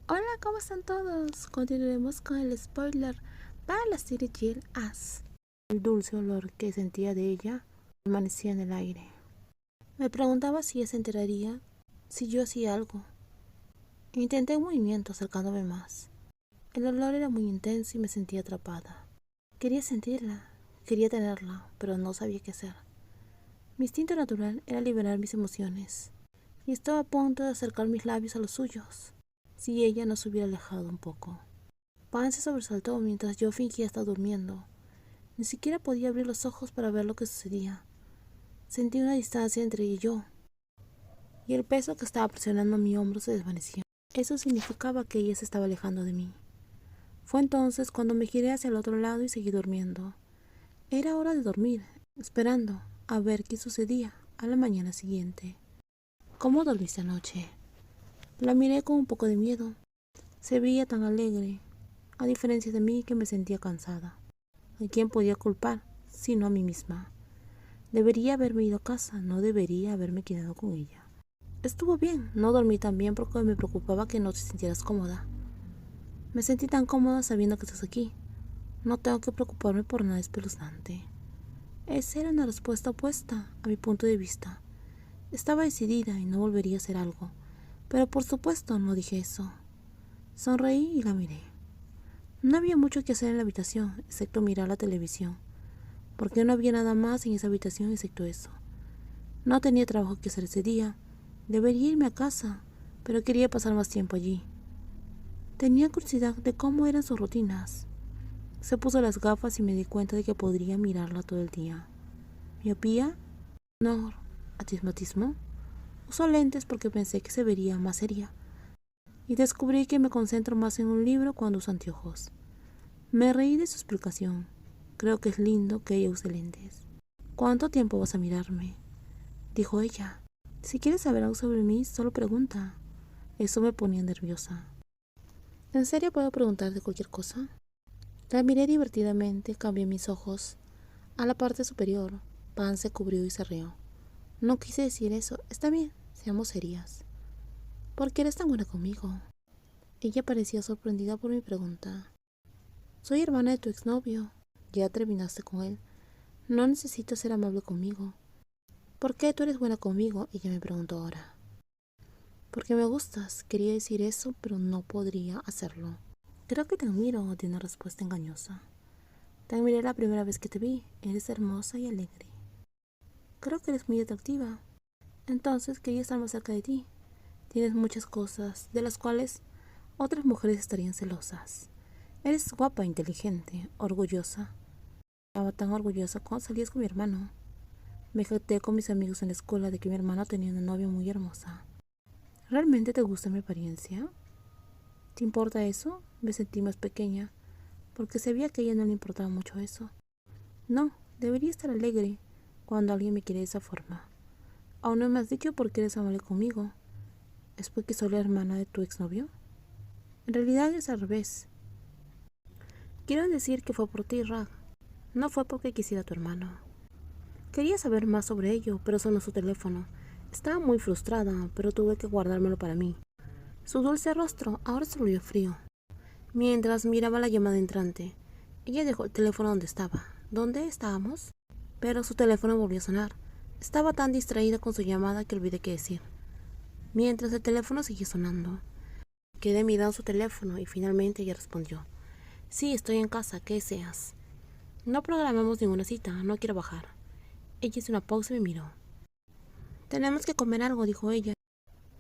Hola, ¿cómo están todos? Continuaremos con el spoiler para la serie Jill As. El dulce olor que sentía de ella permanecía en el aire. Me preguntaba si ella se enteraría si yo hacía algo. Intenté un movimiento acercándome más. El olor era muy intenso y me sentía atrapada. Quería sentirla, quería tenerla, pero no sabía qué hacer. Mi instinto natural era liberar mis emociones, y estaba a punto de acercar mis labios a los suyos, si ella no se hubiera alejado un poco. Pan se sobresaltó mientras yo fingía estar durmiendo. Ni siquiera podía abrir los ojos para ver lo que sucedía. Sentí una distancia entre ella y yo, y el peso que estaba presionando mi hombro se desvaneció. Eso significaba que ella se estaba alejando de mí. Fue entonces cuando me giré hacia el otro lado y seguí durmiendo. Era hora de dormir, esperando a ver qué sucedía a la mañana siguiente. ¿Cómo dormiste anoche? La miré con un poco de miedo. Se veía tan alegre, a diferencia de mí que me sentía cansada. ¿A quién podía culpar, sino a mí misma? Debería haberme ido a casa, no debería haberme quedado con ella. Estuvo bien, no dormí tan bien porque me preocupaba que no te sintieras cómoda. Me sentí tan cómoda sabiendo que estás aquí. No tengo que preocuparme por nada espeluznante. Esa era una respuesta opuesta a mi punto de vista. Estaba decidida y no volvería a hacer algo, pero por supuesto no dije eso. Sonreí y la miré. No había mucho que hacer en la habitación, excepto mirar la televisión, porque no había nada más en esa habitación excepto eso. No tenía trabajo que hacer ese día. Debería irme a casa, pero quería pasar más tiempo allí. Tenía curiosidad de cómo eran sus rutinas. Se puso las gafas y me di cuenta de que podría mirarla todo el día. ¿Miopía? No. ¿Astigmatismo? Usó lentes porque pensé que se vería más seria. Y descubrí que me concentro más en un libro cuando uso anteojos. Me reí de su explicación. Creo que es lindo que ella use lentes. ¿Cuánto tiempo vas a mirarme?, dijo ella. Si quieres saber algo sobre mí, solo pregunta. Eso me ponía nerviosa. ¿En serio puedo preguntarte cualquier cosa? La miré divertidamente, cambié mis ojos a la parte superior. Pan se cubrió y se rió. No quise decir eso. Está bien, seamos serias. ¿Por qué eres tan buena conmigo? Ella parecía sorprendida por mi pregunta. Soy hermana de tu exnovio. Ya terminaste con él. No necesitas ser amable conmigo. ¿Por qué tú eres buena conmigo? Ella me preguntó ahora. Porque me gustas. Quería decir eso, pero no podría hacerlo. Creo que te admiro, di una respuesta engañosa. Te admiré la primera vez que te vi. Eres hermosa y alegre. Creo que eres muy atractiva. Entonces quería estar más cerca de ti. Tienes muchas cosas de las cuales otras mujeres estarían celosas. Eres guapa, inteligente, orgullosa. Estaba tan orgullosa cuando salías con mi hermano. Me jacté con mis amigos en la escuela de que mi hermano tenía una novia muy hermosa. ¿Realmente te gusta mi apariencia? ¿Te importa eso? Me sentí más pequeña, porque sabía que a ella no le importaba mucho eso. No, debería estar alegre cuando alguien me quiere de esa forma. Aún no me has dicho por qué eres amable conmigo. ¿Es porque soy la hermana de tu exnovio? En realidad es al revés. Quiero decir que fue por ti, Rag. No fue porque quisiera a tu hermano. Quería saber más sobre ello, pero sonó su teléfono. Estaba muy frustrada, pero tuve que guardármelo para mí. Su dulce rostro ahora se volvió frío. Mientras miraba la llamada entrante, ella dejó el teléfono donde estaba. ¿Dónde estábamos? Pero su teléfono volvió a sonar. Estaba tan distraída con su llamada que olvidé qué decir. Mientras el teléfono seguía sonando, quedé mirando su teléfono y finalmente ella respondió. Sí, estoy en casa, ¿qué deseas? No programamos ninguna cita, no quiero bajar. Ella hizo una pausa y me miró. Tenemos que comer algo, dijo ella,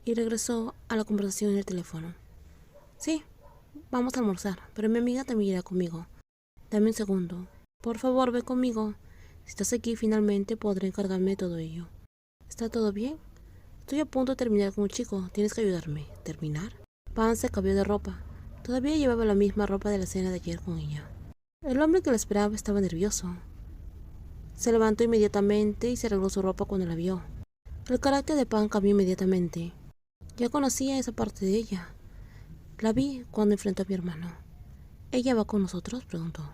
y regresó a la conversación en el teléfono. Sí, vamos a almorzar, pero mi amiga también irá conmigo. Dame un segundo. Por favor, ve conmigo. Si estás aquí, finalmente podré encargarme de todo ello. ¿Está todo bien? Estoy a punto de terminar con un chico. Tienes que ayudarme. ¿Terminar? Pan se cambió de ropa. Todavía llevaba la misma ropa de la cena de ayer con ella. El hombre que la esperaba estaba nervioso. Se levantó inmediatamente y se arregló su ropa cuando la vio. El carácter de Pan cambió inmediatamente. Ya conocía esa parte de ella. La vi cuando enfrentó a mi hermano. ¿Ella va con nosotros?, preguntó.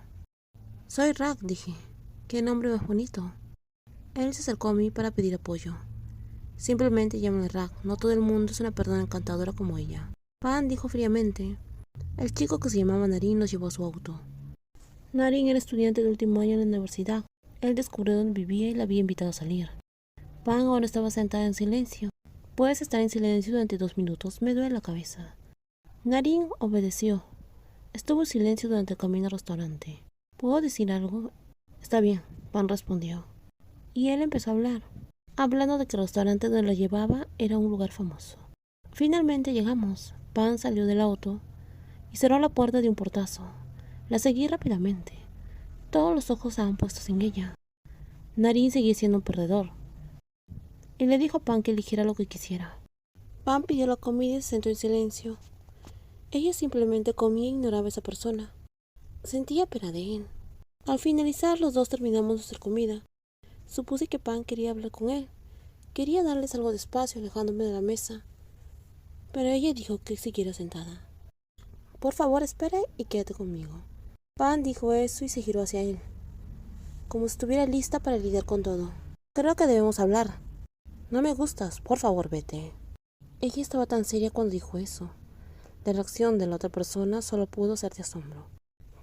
Soy Rag, dije. ¿Qué nombre más bonito? Él se acercó a mí para pedir apoyo. Simplemente llámame Rag. No todo el mundo es una persona encantadora como ella. Pan dijo fríamente. El chico que se llamaba Narín nos llevó a su auto. Narín era estudiante de último año en la universidad. Él descubrió dónde vivía y la había invitado a salir. Pan ahora estaba sentada en silencio. Puedes estar en silencio durante 2 minutos, me duele la cabeza. Narín obedeció. Estuvo en silencio durante el camino al restaurante. ¿Puedo decir algo? Está bien, Pan respondió. Y él empezó a hablar, hablando de que el restaurante donde la llevaba era un lugar famoso. Finalmente llegamos. Pan salió del auto y cerró la puerta de un portazo. La seguí rápidamente. Todos los ojos estaban puestos en ella. Narín seguía siendo un perdedor. Y le dijo a Pan que eligiera lo que quisiera. Pan pidió la comida y se sentó en silencio. Ella simplemente comía e ignoraba a esa persona. Sentía pena de él. Al finalizar, los dos terminamos nuestra comida. Supuse que Pan quería hablar con él. Quería darles algo de espacio alejándome de la mesa. Pero ella dijo que siguiera sentada. Por favor, espera y quédate conmigo. Pan dijo eso y se giró hacia él, como si estuviera lista para lidiar con todo. Creo que debemos hablar. No me gustas, por favor, vete. Ella estaba tan seria cuando dijo eso. La reacción de la otra persona solo pudo ser de asombro.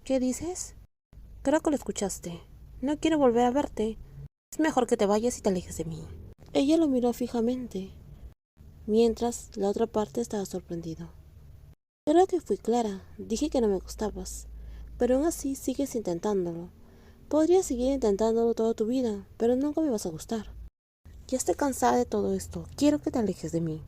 ¿Qué dices? Creo que lo escuchaste. No quiero volver a verte. Es mejor que te vayas y te alejes de mí. Ella lo miró fijamente, mientras la otra parte estaba sorprendido. Creo que fui clara. Dije que no me gustabas. Pero aún así sigues intentándolo. Podrías seguir intentándolo toda tu vida, pero nunca me vas a gustar. Ya estoy cansada de todo esto. Quiero que te alejes de mí.